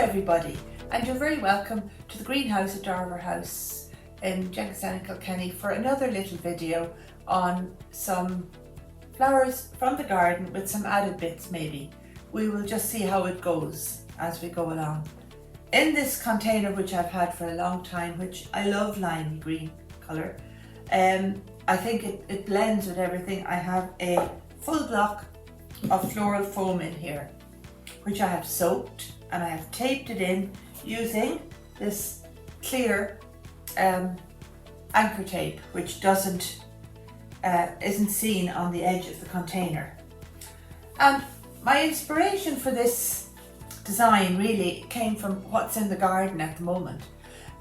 everybody, and you're very welcome to the greenhouse at Darver House in Kilkenny for another little video on some flowers from the garden with some added bits maybe. We will just see how it goes as we go along. In this container, which I've had for a long time, which I love lime green colour, I think it blends with everything. I have a full block of floral foam in here, which I have soaked, and I have taped it in using this clear anchor tape, which isn't seen on the edge of the container. And my inspiration for this design really came from what's in the garden at the moment.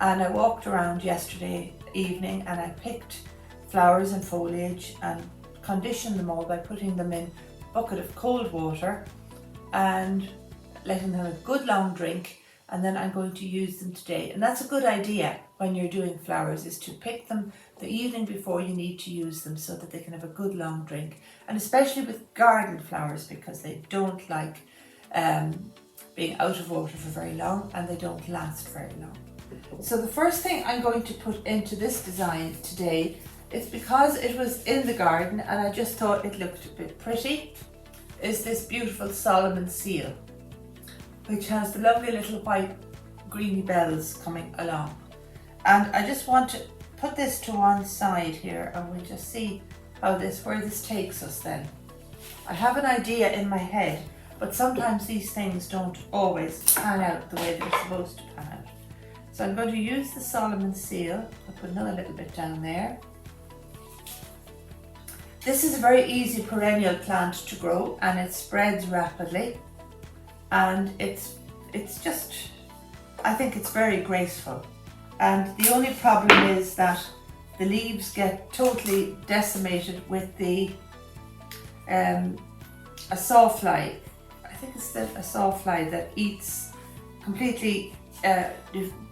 And I walked around yesterday evening and I picked flowers and foliage and conditioned them all by putting them in a bucket of cold water and letting them have a good long drink, and then I'm going to use them today. And that's a good idea when you're doing flowers, is to pick them the evening before you need to use them so that they can have a good long drink. And especially with garden flowers, because they don't like being out of water for very long, and they don't last very long. So the first thing I'm going to put into this design today, it's because it was in the garden and I just thought it looked a bit pretty, is this beautiful Solomon seal, which has the lovely little white greeny bells coming along. And I just want to put this to one side here, and we'll just see where this takes us then. I have an idea in my head, but sometimes these things don't always pan out the way they're supposed to pan out. So I'm going to use the Solomon seal. I'll put another little bit down there. This is a very easy perennial plant to grow, and it spreads rapidly. And it's just, I think it's very graceful. And the only problem is that the leaves get totally decimated with the a sawfly. I think it's a sawfly that eats completely,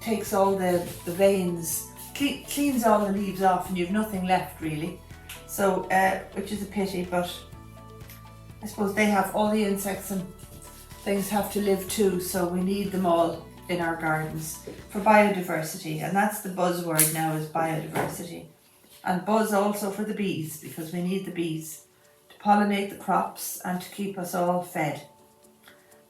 takes all the veins, cleans all the leaves off, and you've nothing left really. So, which is a pity, but I suppose they have all the insects and things have to live too, so we need them all in our gardens for biodiversity, and that's the buzzword now, is biodiversity. And buzz also for the bees, because we need the bees to pollinate the crops and to keep us all fed.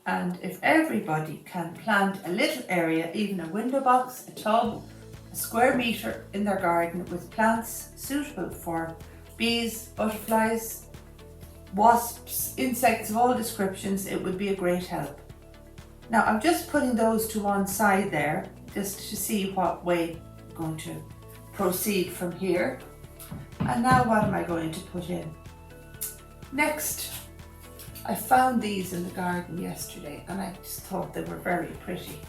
And if everybody can plant a little area, even a window box, a tub, a square metre in their garden with plants suitable for bees, butterflies, wasps, insects of all descriptions, it would be a great help. Now I'm just putting those to one side there, just to see what way I'm going to proceed from here. And now what am I going to put in? Next, I found these in the garden yesterday and I just thought they were very pretty.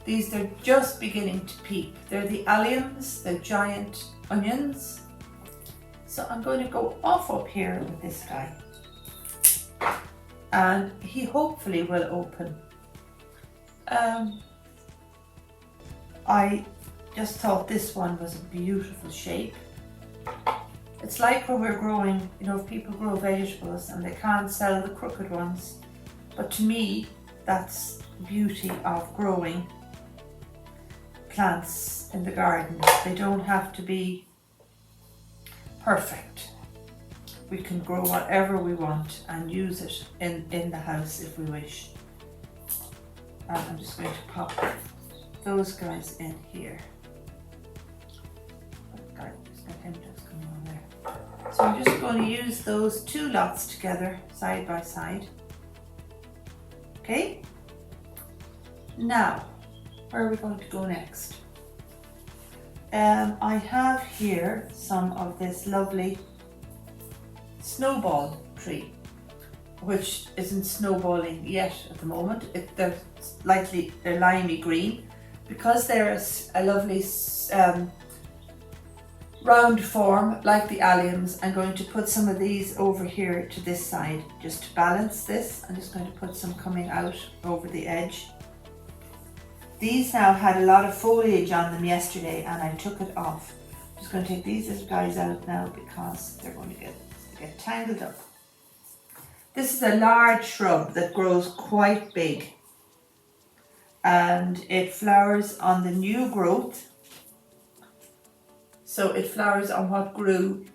They're just beginning to peep. They're the alliums, the giant onions. So I'm going to go off up here with this guy, and he hopefully will open. I just thought this one was a beautiful shape. It's like when we're growing, if people grow vegetables and they can't sell the crooked ones. But to me, that's the beauty of growing plants in the garden. They don't have to be perfect. We can grow whatever we want and use it in the house if we wish. And I'm just going to pop those guys in here. So I'm just going to use those two lots together, side by side. Okay? Now, where are we going to go next? I have here some of this lovely snowball tree, which isn't snowballing yet at the moment. They're limey green. Because they're a lovely round form like the alliums, I'm going to put some of these over here to this side just to balance this. I'm just going to put some coming out over the edge. These now had a lot of foliage on them yesterday and I took it off. I'm just going to take these little guys out now because they're going to get tangled up. This is a large shrub that grows quite big. and it flowers on the new growth. So it flowers on what grew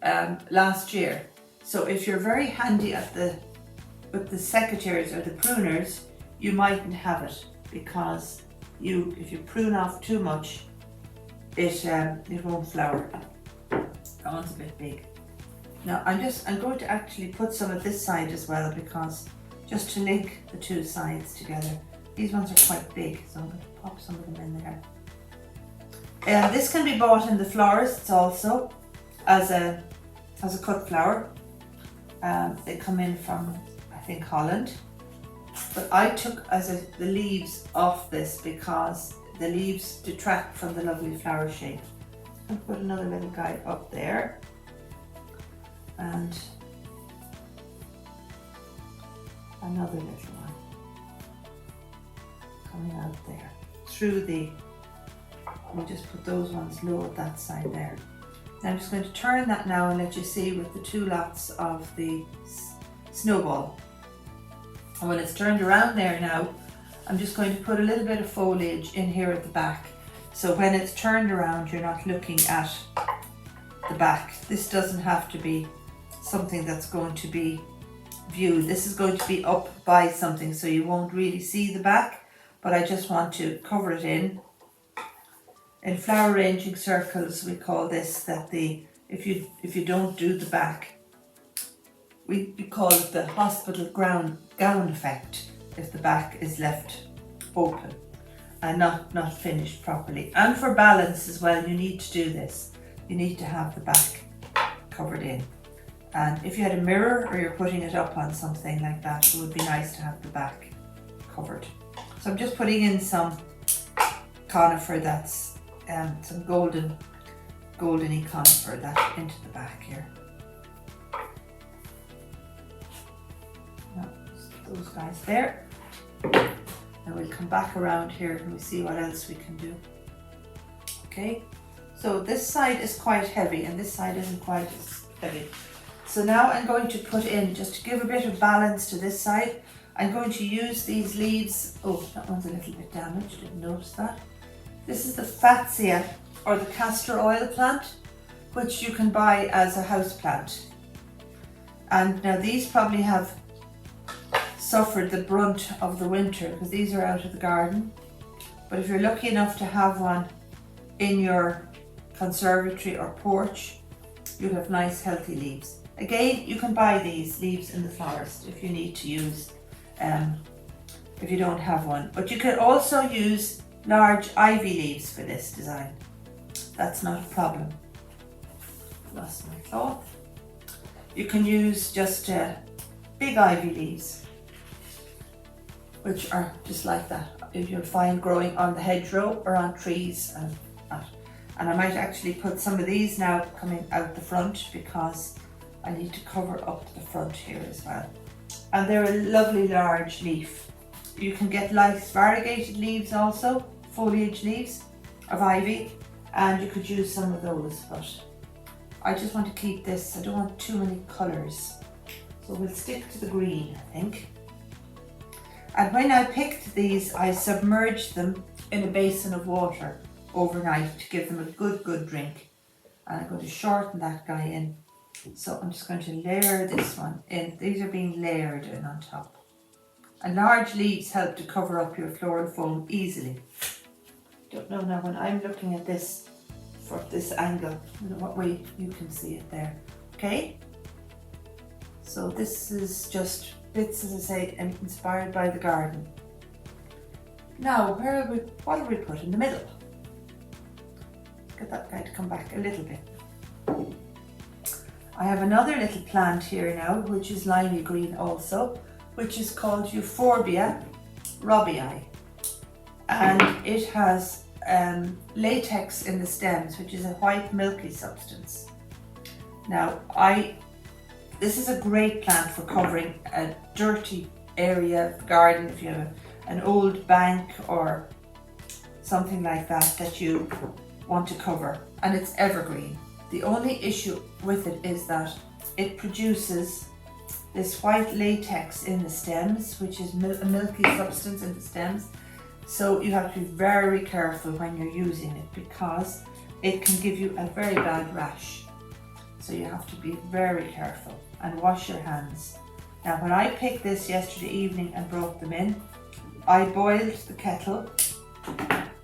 last year. So if you're very handy with the secateurs or the pruners, you mightn't have it, because if you prune off too much, it won't flower. That one's a bit big. Now I'm going to actually put some at this side as well, because just to link the two sides together. These ones are quite big, so I'm going to pop some of them in there. This can be bought in the florists also as a cut flower. They come in from, I think, Holland. But I took the leaves off this because the leaves detract from the lovely flower shape. I'll put another little guy up there, and another little one coming out there through the. We'll just put those ones low at that side there. Now I'm just going to turn that now and let you see with the two lots of the snowball. And when it's turned around there now, I'm just going to put a little bit of foliage in here at the back. So when it's turned around, you're not looking at the back. This doesn't have to be something that's going to be viewed. This is going to be up by something, so you won't really see the back, but I just want to cover it in. In flower arranging circles, we call this if you don't do the back, we call it the hospital gown effect, if the back is left open and not finished properly. And for balance as well, you need to do this. You need to have the back covered in. And if you had a mirror or you're putting it up on something like that, it would be nice to have the back covered. So I'm just putting in some conifer that's some goldeny conifer that into the back here. Now, those guys there. And we'll come back around here and we'll see what else we can do. Okay, so this side is quite heavy and this side isn't quite as heavy. So now I'm going to put in, just to give a bit of balance to this side, I'm going to use these leaves. Oh, that one's a little bit damaged, didn't notice that. This is the Fatsia, or the castor oil plant, which you can buy as a house plant. And now these probably have suffered the brunt of the winter because these are out of the garden. But if you're lucky enough to have one in your conservatory or porch, you'll have nice healthy leaves. Again, you can buy these leaves in the florist if you need to use, if you don't have one. But you could also use large ivy leaves for this design. That's not a problem. Lost my cloth. You can use just big ivy leaves, which are just like that. You'll find growing on the hedgerow or on trees and that. And I might actually put some of these now coming out the front because I need to cover up the front here as well. And they're a lovely large leaf. You can get nice variegated leaves also, foliage leaves of ivy, and you could use some of those, but I just want to keep this, I don't want too many colours. So we'll stick to the green, I think. And when I picked these, I submerged them in a basin of water overnight to give them a good drink. And I'm going to shorten that guy in. So I'm just going to layer this one in. These are being layered in on top. And large leaves help to cover up your floral foam easily. Don't know now when I'm looking at this from this angle, I don't know what way you can see it there. Okay? So this is just bits, as I say, inspired by the garden. Now, what will we put in the middle? Get that guy to come back a little bit. I have another little plant here now, which is limey green also, which is called Euphorbia robbii. And it has latex in the stems, which is a white milky substance. Now, this is a great plant for covering a dirty area of the garden, if you have an old bank or something like that you want to cover, and it's evergreen. The only issue with it is that it produces this white latex in the stems, which is a milky substance in the stems, So you have to be very careful when you're using it because it can give you a very bad rash. So you have to be very careful and wash your hands. Now when I picked this yesterday evening and brought them in, I boiled the kettle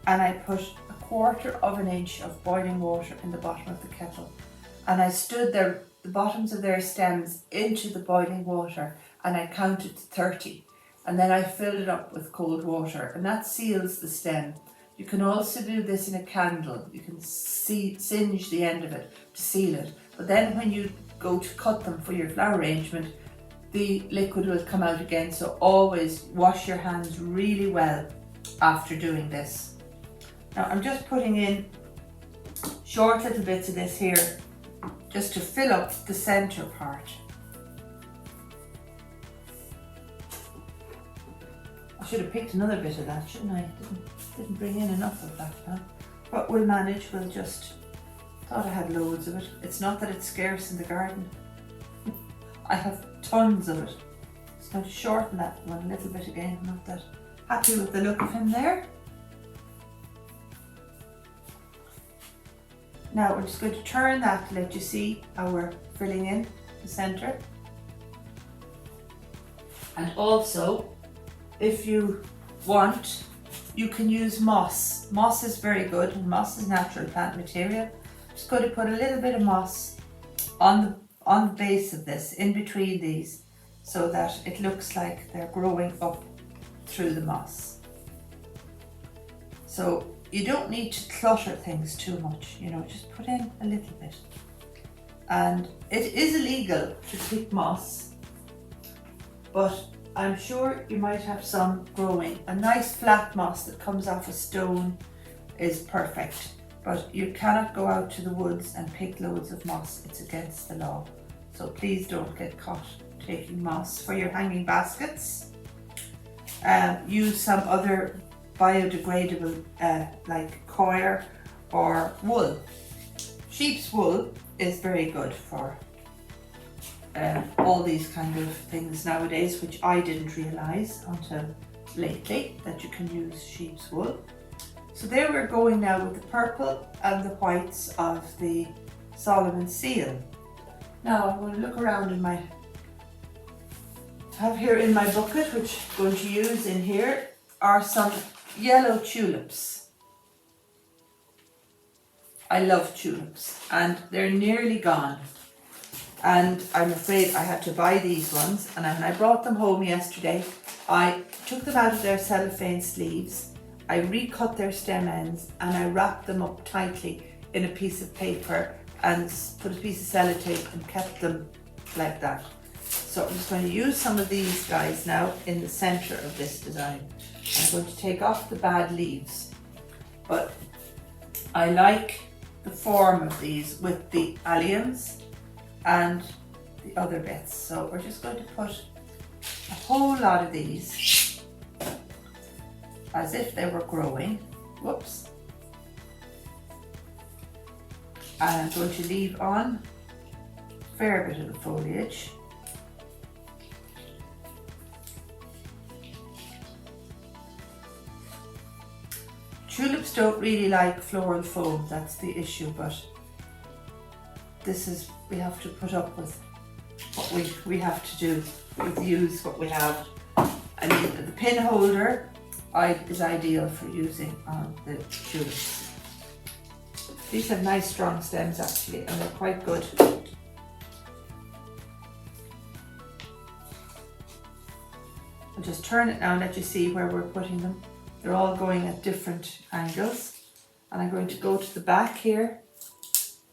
and I put 1/4 of an inch of boiling water in the bottom of the kettle. And I stood the bottoms of their stems into the boiling water and I counted to 30. And then I filled it up with cold water and that seals the stem. You can also do this in a candle. You can singe the end of it to seal it. But then when you go to cut them for your flower arrangement, the liquid will come out again. So always wash your hands really well after doing this. Now I'm just putting in short little bits of this here just to fill up the center part. I should have picked another bit of that, shouldn't I? Didn't bring in enough of that now. But we'll manage, we'll just, thought I had loads of it. It's not that it's scarce in the garden. I have tons of it. Just going to shorten that one a little bit again. I'm not that happy with the look of him there. Now we're just going to turn that to let you see how we're filling in the center. And also, if you want, you can use moss. Moss is very good, and moss is natural plant material. Just going to put a little bit of moss on the base of this, in between these, so that it looks like they're growing up through the moss. So you don't need to clutter things too much, you know, just put in a little bit. And it is illegal to pick moss, but I'm sure you might have some growing. A nice flat moss that comes off a stone is perfect, but you cannot go out to the woods and pick loads of moss. It's against the law. So please don't get caught taking moss for your hanging baskets. Use some other biodegradable like coir or wool. Sheep's wool is very good for all these kind of things nowadays, which I didn't realise until lately, that you can use sheep's wool. So there we're going now with the purple and the whites of the Solomon seal. Now I'm going to look around in my, have here in my bucket, which I'm going to use in here, are some yellow tulips. I love tulips and they're nearly gone. And I'm afraid I had to buy these ones, and when I brought them home yesterday, I took them out of their cellophane sleeves, I recut their stem ends and I wrapped them up tightly in a piece of paper and put a piece of sellotape and kept them like that. So I'm just going to use some of these guys now in the center of this design. I'm going to take off the bad leaves, but I like the form of these with the alliums and the other bits. So we're just going to put a whole lot of these as if they were growing. Whoops. And I'm going to leave on a fair bit of the foliage. Tulips don't really like floral foam, that's the issue, but this is, we have to put up with what we have to do, we use what we have. I mean, the pin holder is ideal for using on the tulips. These have nice strong stems actually, and they're quite good. I'll just turn it now and let you see where we're putting them. They're all going at different angles. And I'm going to go to the back here.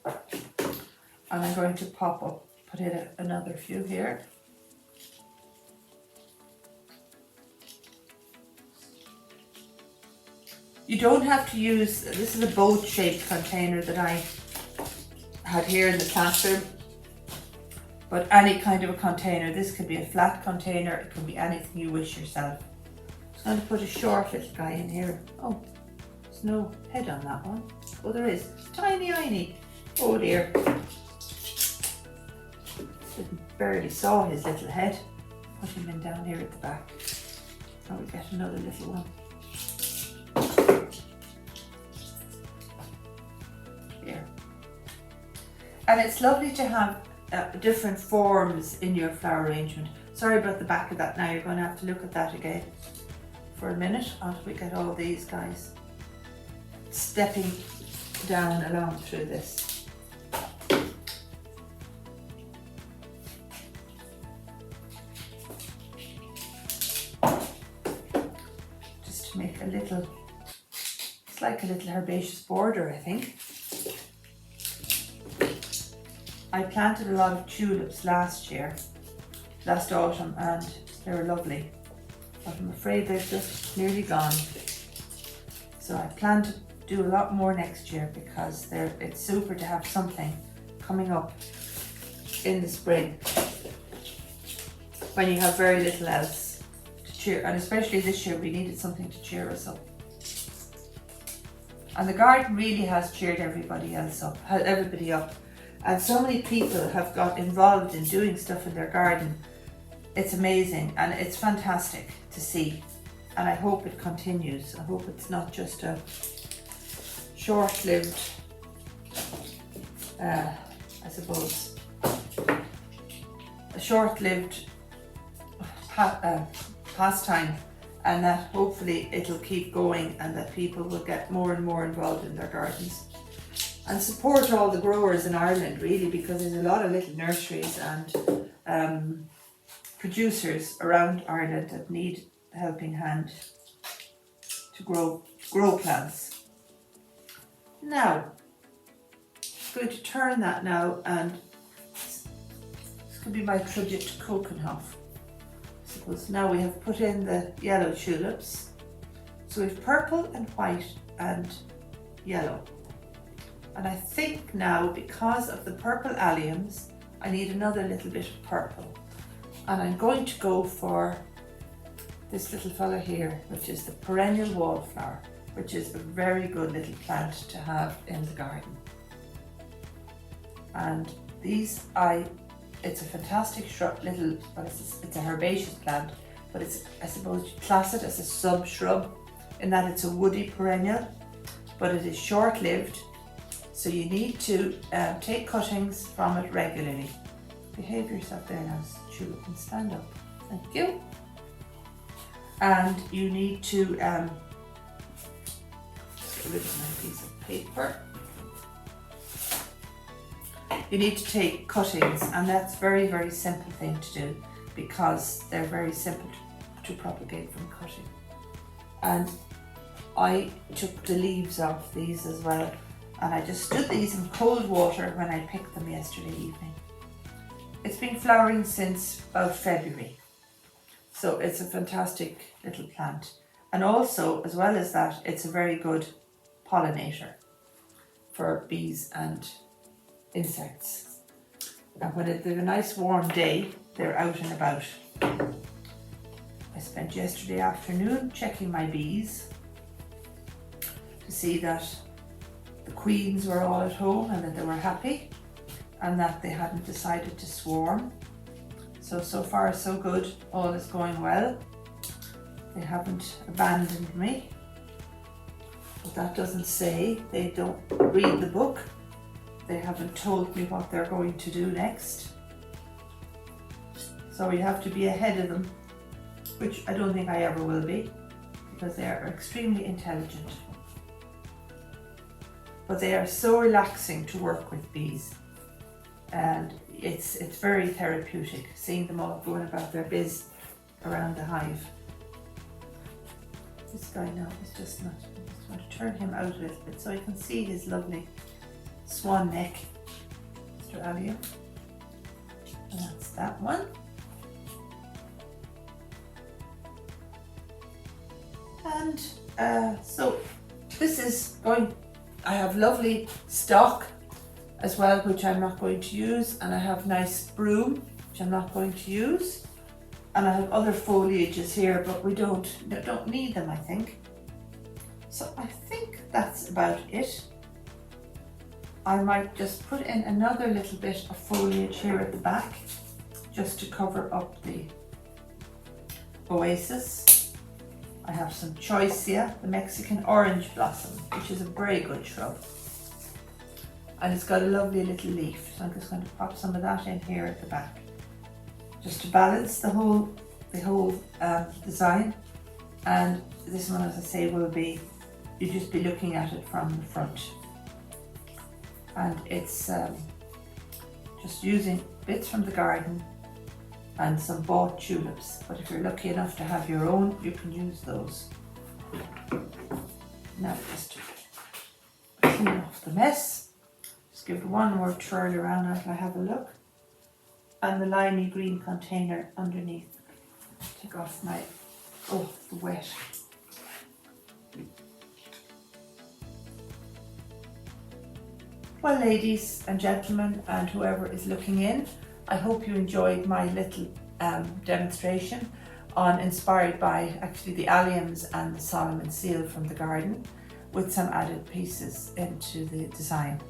And I'm going to put in another few here. You don't have to use, this is a boat shaped container that I had here in the classroom. But any kind of a container, this could be a flat container, it could be anything you wish yourself. I'm going to put a short little guy in here. Oh, there's no head on that one. Oh, there is. Tiny. Oh dear. Barely saw his little head. Put him in down here at the back. And we'll get another little one. And it's lovely to have different forms in your flower arrangement. Sorry about the back of that now, you're going to have to look at that again for a minute until we get all these guys stepping down along through this. Just to make a little, it's like a little herbaceous border, I think. I planted a lot of tulips last autumn, and they were lovely. But I'm afraid they're just nearly gone. So I plan to do a lot more next year because it's super to have something coming up in the spring when you have very little else to cheer, and especially this year we needed something to cheer us up. And the garden really has cheered everybody up. And so many people have got involved in doing stuff in their garden. It's amazing and it's fantastic to see. And I hope it continues. I hope it's not just a short-lived, pastime, and that hopefully it'll keep going and that people will get more and more involved in their gardens. And support all the growers in Ireland really, because there's a lot of little nurseries and producers around Ireland that need a helping hand to grow plants. Now, I'm going to turn that now, and this could be my tribute to Kilkenny. Suppose now we have put in the yellow tulips. So we've purple and white and yellow. And I think now, because of the purple alliums, I need another little bit of purple. And I'm going to go for this little fella here, which is the perennial wallflower, which is a very good little plant to have in the garden. And these, it's a fantastic shrub, it's a herbaceous plant, but I suppose you class it as a sub-shrub in that it's a woody perennial, but it is short-lived. So you need to take cuttings from it regularly. Behave yourself there now, Tulip, and stand up. Thank you. And you need to get rid of my piece of paper. You need to take cuttings, and that's a very, very simple thing to do because they're very simple to propagate from cutting. And I took the leaves off these as well. And I just stood these in cold water when I picked them yesterday evening. It's been flowering since about February. So it's a fantastic little plant. And also, as well as that, it's a very good pollinator for bees and insects. And when there's a nice warm day, they're out and about. I spent yesterday afternoon checking my bees to see that the queens were all at home and that they were happy and that they hadn't decided to swarm. So far so good, all is going well. They haven't abandoned me, but that doesn't say they don't read the book. They haven't told me what they're going to do next. So we have to be ahead of them, which I don't think I ever will be, because they are extremely intelligent. But they are so relaxing to work with bees, and it's very therapeutic seeing them all going about their biz around the hive. This guy now is just not, I just want to turn him out a little bit so I can see his lovely swan neck, Mr. Allium. And that's that one. And so this is going, I have lovely stock as well, which I'm not going to use, and I have nice broom, which I'm not going to use, and I have other foliages here, but we don't need them, I think. So I think that's about it. I might just put in another little bit of foliage here at the back, just to cover up the oasis. I have some choicea, the Mexican orange blossom, which is a very good shrub. and it's got a lovely little leaf. So I'm just going to pop some of that in here at the back, just to balance the whole design. And this one, as I say, will be, you'll just be looking at it from the front. And it's just using bits from the garden and some bought tulips, but if you're lucky enough to have your own, you can use those. Now just clean off the mess, just give it one more twirl around after I have a look, and the limey green container underneath. Take off my, oh, the wet. Well, ladies and gentlemen, and whoever is looking in, I hope you enjoyed my little demonstration inspired by actually the alliums and the Solomon seal from the garden, with some added pieces into the design.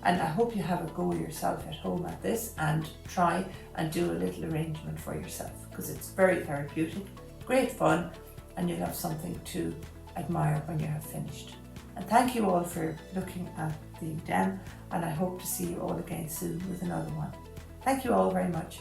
And I hope you have a go yourself at home at this and try and do a little arrangement for yourself, because it's very therapeutic, great fun, and you'll have something to admire when you have finished. And thank you all for looking at the den, and I hope to see you all again soon with another one. Thank you all very much.